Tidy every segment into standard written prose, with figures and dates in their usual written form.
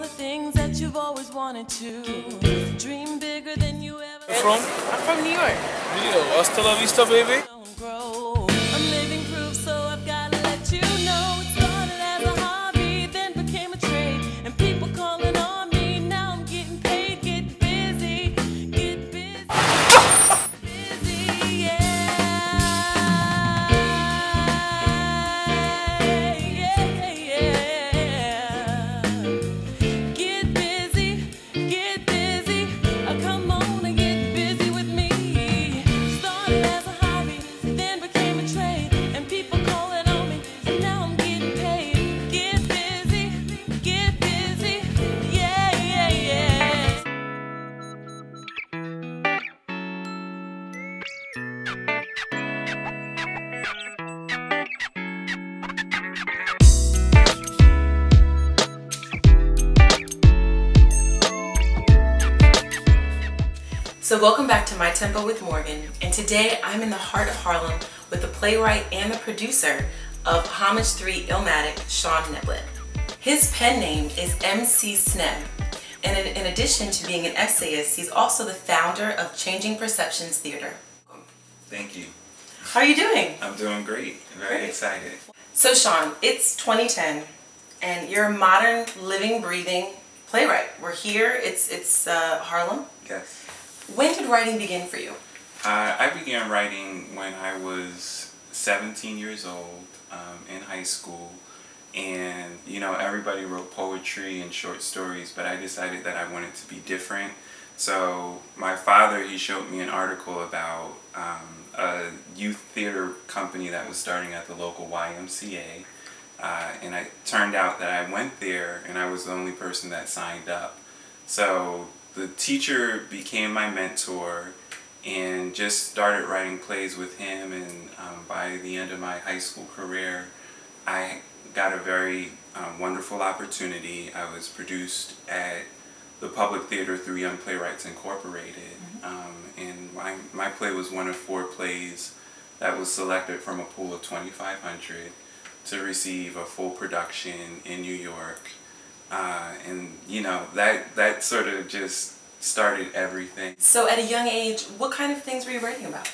the things that you've always wanted to. Dream bigger than you ever. Where from? I'm from New York. New York. Hasta la vista, baby. Don't grow. I'm living proof, so I've got to let you know. It started as a hobby, then became a trade, and people calling on me. Now I'm getting paid. Get busy, get busy, busy, yeah, yeah, yeah. Get busy, get busy. Come on and get busy with me. Started as a hobby, then became a trade, and people calling on me, and now I'm getting paid. Get busy, yeah, yeah, yeah. So welcome back to My Tempo with Morgan, and today I'm in the heart of Harlem with the playwright and the producer of Homage 3 Illmatic, Sean Neblett. His pen name is MC Sneb, and in addition to being an essayist, he's also the founder of Changing Perceptions Theater. Thank you. How are you doing? I'm doing great. Very excited. So Sean, it's 2010, and you're a modern, living, breathing playwright. We're here, it's Harlem. Yes. When did writing begin for you? I began writing when I was 17 years old in high school, and you know, everybody wrote poetry and short stories, but I decided that I wanted to be different. So my father, he showed me an article about a youth theater company that was starting at the local YMCA, and it turned out that I went there and I was the only person that signed up. So the teacher became my mentor and just started writing plays with him, and by the end of my high school career I got a very wonderful opportunity. I was produced at the Public Theater through Young Playwrights Incorporated, and my play was one of 4 plays that was selected from a pool of 2,500 to receive a full production in New York. And you know, that sort of just started everything. So at a young age, what kind of things were you writing about?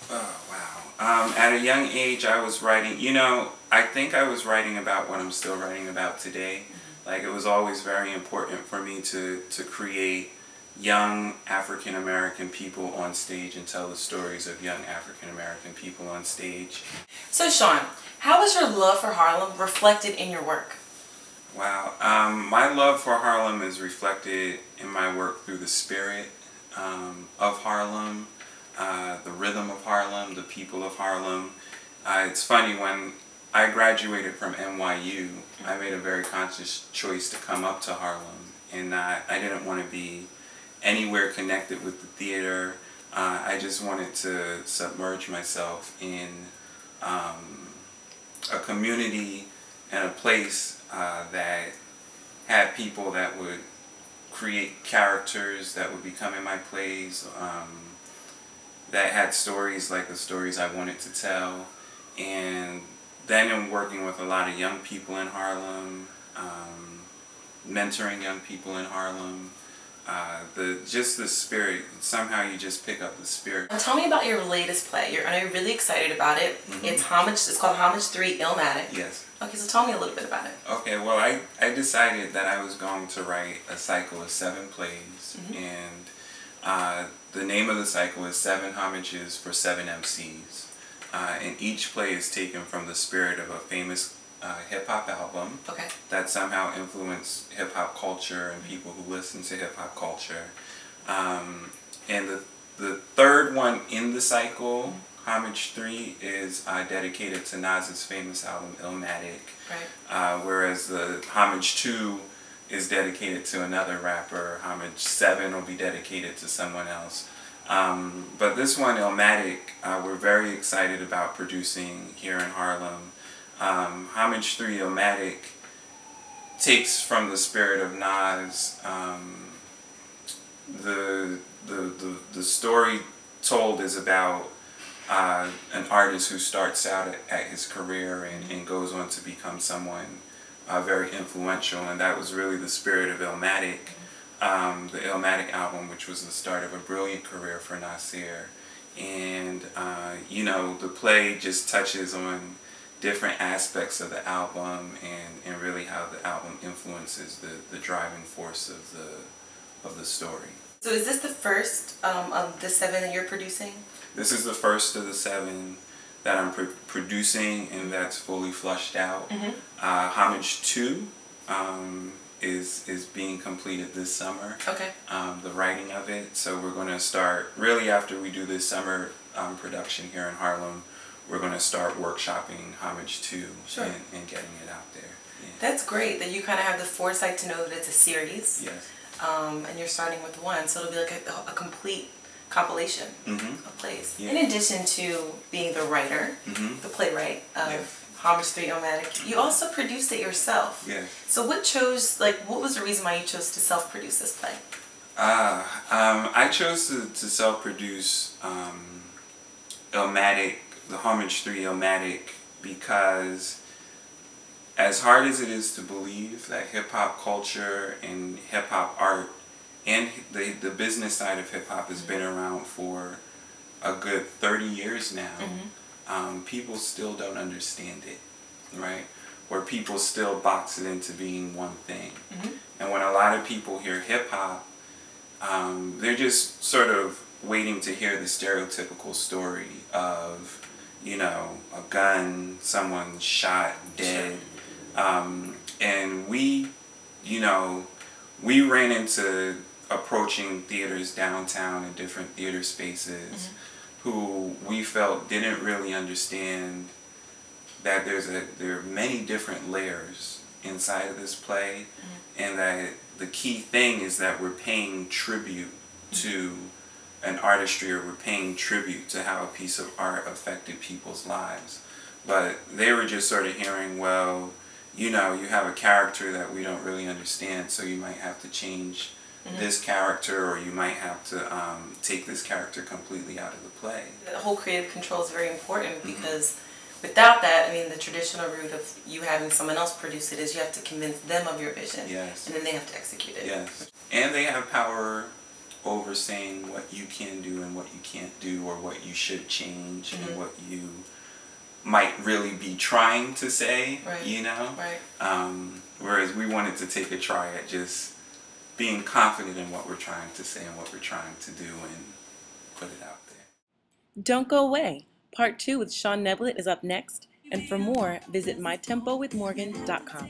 Oh wow. At a young age I was writing, you know, I think I was writing about what I'm still writing about today. Like, it was always very important for me to create young African American people on stage and tell the stories of young African American people on stage. So Sean, how is your love for Harlem reflected in your work? Wow. My love for Harlem is reflected in my work through the spirit of Harlem, the rhythm of Harlem, the people of Harlem. It's funny, when I graduated from NYU, I made a very conscious choice to come up to Harlem, and I didn't want to be anywhere connected with the theater. I just wanted to submerge myself in a community and a place that had people that would create characters that would become in my plays, that had stories like the stories I wanted to tell. And then in working with a lot of young people in Harlem, mentoring young people in Harlem, just the spirit, somehow you just pick up the spirit. Tell me about your latest play. I know you're really excited about it. It's called Homage 3 Illmatic. Yes. Okay, so tell me a little bit about it. Okay, well, I decided that I was going to write a cycle of 7 plays, and the name of the cycle is 7 Homages for 7 MCs. And each play is taken from the spirit of a famous hip-hop album that somehow influenced hip-hop culture and people who listen to hip-hop culture. And the third one in the cycle, Homage 3, is dedicated to Nas's famous album Illmatic, whereas the Homage 2 is dedicated to another rapper. Homage 7 will be dedicated to someone else. But this one, Illmatic, we're very excited about producing here in Harlem. Homage 3 Illmatic takes from the spirit of Nas. The story told is about an artist who starts out at his career and goes on to become someone very influential, and that was really the spirit of Illmatic, the Illmatic album, which was the start of a brilliant career for Nasir. And you know, the play just touches on different aspects of the album, and really how the album influences the driving force of the story. So is this the first of the 7 that you're producing? This is the first of the 7 that I'm producing, and that's fully flushed out. Homeage 2 is being completed this summer. Okay. The writing of it. So we're going to start, really after we do this summer production here in Harlem, we're going to start workshopping Homeage 2 and getting it out there. Yeah. That's great that you kind of have the foresight to know that it's a series. Yes. And you're starting with 1, so it'll be like a complete compilation of plays. Yeah. In addition to being the writer, the playwright of Homeage 3 Illmatic, you also produced it yourself. Yes. So what was the reason why you chose to self-produce this play? I chose to self-produce Illmatic, the Homeage 3 Illmatic, because as hard as it is to believe that hip-hop culture and hip-hop art and the business side of hip-hop has been around for a good 30 years now, people still don't understand it, right? Or people still box it into being one thing. And when a lot of people hear hip-hop, they're just sort of waiting to hear the stereotypical story of, you know, a gun, someone shot, dead. And we, you know, we ran into approaching theaters downtown and different theater spaces who we felt didn't really understand that there are many different layers inside of this play, and that the key thing is that we're paying tribute to an artistry, or we're paying tribute to how a piece of art affected people's lives. But they were just sort of hearing, well, you know, you have a character that we don't really understand, so you might have to change this character, or you might have to take this character completely out of the play. The whole creative control is very important, because without that, I mean, the traditional route of you having someone else produce it is you have to convince them of your vision, and then they have to execute it. Yes, and they have power over saying what you can do and what you can't do, or what you should change and what you might really be trying to say, you know? Whereas we wanted to take a try at just being confident in what we're trying to say and what we're trying to do, and put it out there. Don't go away. Part 2 with Sean Neblett is up next. And for more, visit mytempowithmorgan.com.